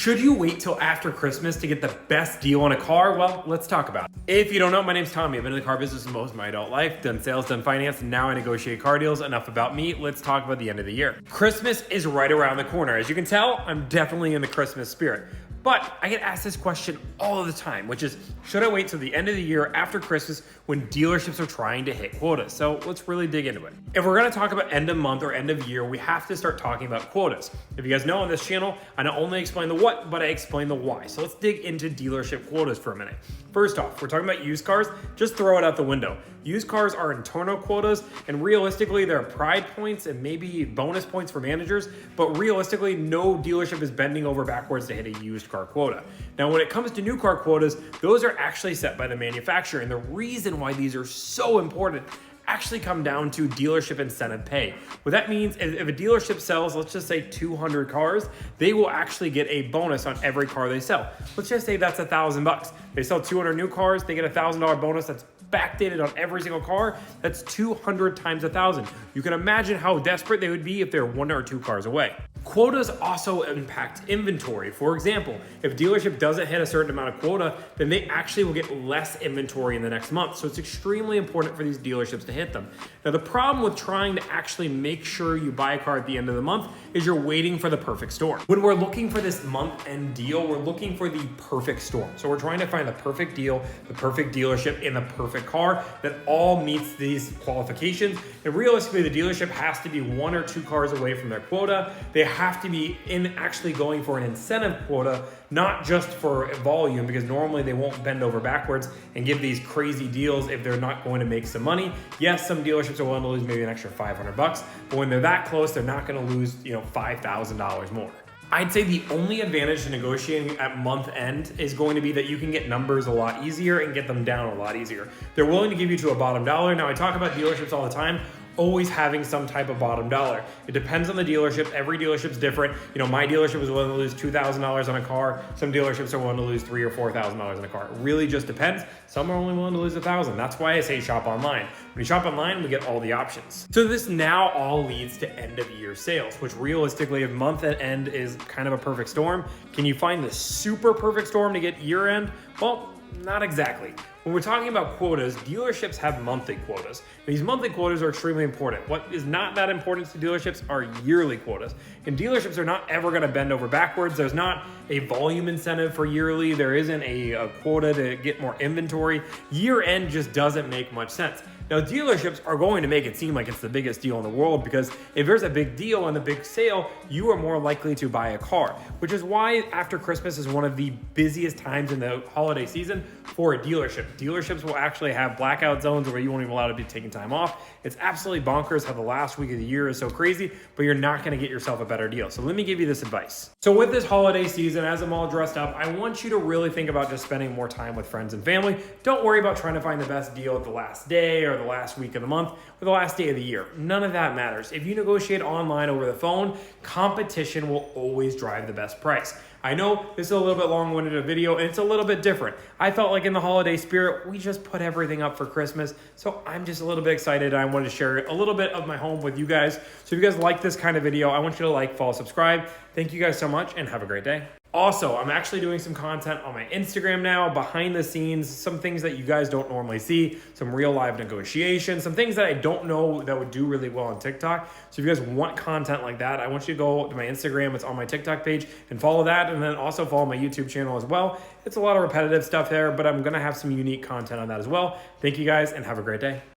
Should you wait till after Christmas to get the best deal on a car? Well, let's talk about it. If you don't know, my name's Tommy. I've been in the car business most of my adult life, done sales, done finance, and now I negotiate car deals. Enough about me. Let's talk about the end of the year. Christmas is right around the corner. As you can tell, I'm definitely in the Christmas spirit. But I get asked this question all the time, which is, should I wait till the end of the year after Christmas when dealerships are trying to hit quotas? So let's really dig into it. If we're gonna talk about end of month or end of year, we have to start talking about quotas. If you guys know on this channel, I not only explain the what, but I explain the why. So let's dig into dealership quotas for a minute. First off, we're talking about used cars, just throw it out the window. Used cars are internal quotas, and realistically, there are pride points and maybe bonus points for managers, but realistically, no dealership is bending over backwards to hit a used car quota. Now, when it comes to new car quotas, those are actually set by the manufacturer, and the reason why these are so important actually come down to dealership incentive pay. What that means is if a dealership sells, let's just say 200 cars, they will actually get a bonus on every car they sell. Let's just say that's $1,000. They sell 200 new cars, they get a $1,000 bonus that's backdated on every single car. That's 200 times 1,000. You can imagine how desperate they would be if they're 1 or 2 cars away. Quotas also impact inventory. For example, if a dealership doesn't hit a certain amount of quota, then they actually will get less inventory in the next month. So it's extremely important for these dealerships to hit them. Now, the problem with trying to actually make sure you buy a car at the end of the month is you're waiting for the perfect storm. When we're looking for this month-end deal, we're looking for the perfect storm. So we're trying to find the perfect deal, the perfect dealership, and the perfect car that all meets these qualifications. And realistically, the dealership has to be 1 or 2 cars away from their quota. They have to be actually going for an incentive quota, not just for volume, because normally they won't bend over backwards and give these crazy deals if they're not going to make some money. Yes, some dealerships are willing to lose maybe an extra $500, but when they're that close, they're not going to lose, $5,000 more. I'd say the only advantage to negotiating at month end is going to be that you can get numbers a lot easier and get them down a lot easier. They're willing to give you to a bottom dollar. Now, I talk about dealerships all the time, always having some type of bottom dollar. It depends on the dealership. Every dealership's different. My dealership is willing to lose $2,000 on a car. Some dealerships are willing to lose $3,000 or $4,000 on a car. It really just depends. Some are only willing to lose $1,000. That's why I say shop online. When you shop online, we get all the options. So this now all leads to end of year sales, which realistically, if month end is kind of a perfect storm, can you find the super perfect storm to get year end? Well, not exactly. When we're talking about quotas, dealerships have monthly quotas. These monthly quotas are extremely important. What is not that important to dealerships are yearly quotas. And dealerships are not ever gonna bend over backwards. There's not a volume incentive for yearly. There isn't a quota to get more inventory. Year end just doesn't make much sense. Now, dealerships are going to make it seem like it's the biggest deal in the world because if there's a big deal and a big sale, you are more likely to buy a car, which is why after Christmas is one of the busiest times in the holiday season for a dealership. Dealerships will actually have blackout zones where you won't even allow to be taking time off. It's absolutely bonkers how the last week of the year is so crazy, but you're not gonna get yourself a better deal. So let me give you this advice. So with this holiday season, as I'm all dressed up, I want you to really think about just spending more time with friends and family. Don't worry about trying to find the best deal at the last day or the last week of the month or the last day of the year. None of that matters. If you negotiate online over the phone, competition will always drive the best price. I know this is a little bit long-winded a video and it's a little bit different. I felt like in the holiday spirit, we just put everything up for Christmas. So I'm just a little bit excited. I wanted to share a little bit of my home with you guys. So if you guys like this kind of video, I want you to like, follow, subscribe. Thank you guys so much and have a great day. Also, I'm actually doing some content on my Instagram now, behind the scenes, some things that you guys don't normally see, some real live negotiations, some things that I don't know that would do really well on TikTok. So if you guys want content like that, I want you to go to my Instagram, it's on my TikTok page, and follow that, and then also follow my YouTube channel as well. It's a lot of repetitive stuff there, but I'm gonna have some unique content on that as well. Thank you guys, and have a great day.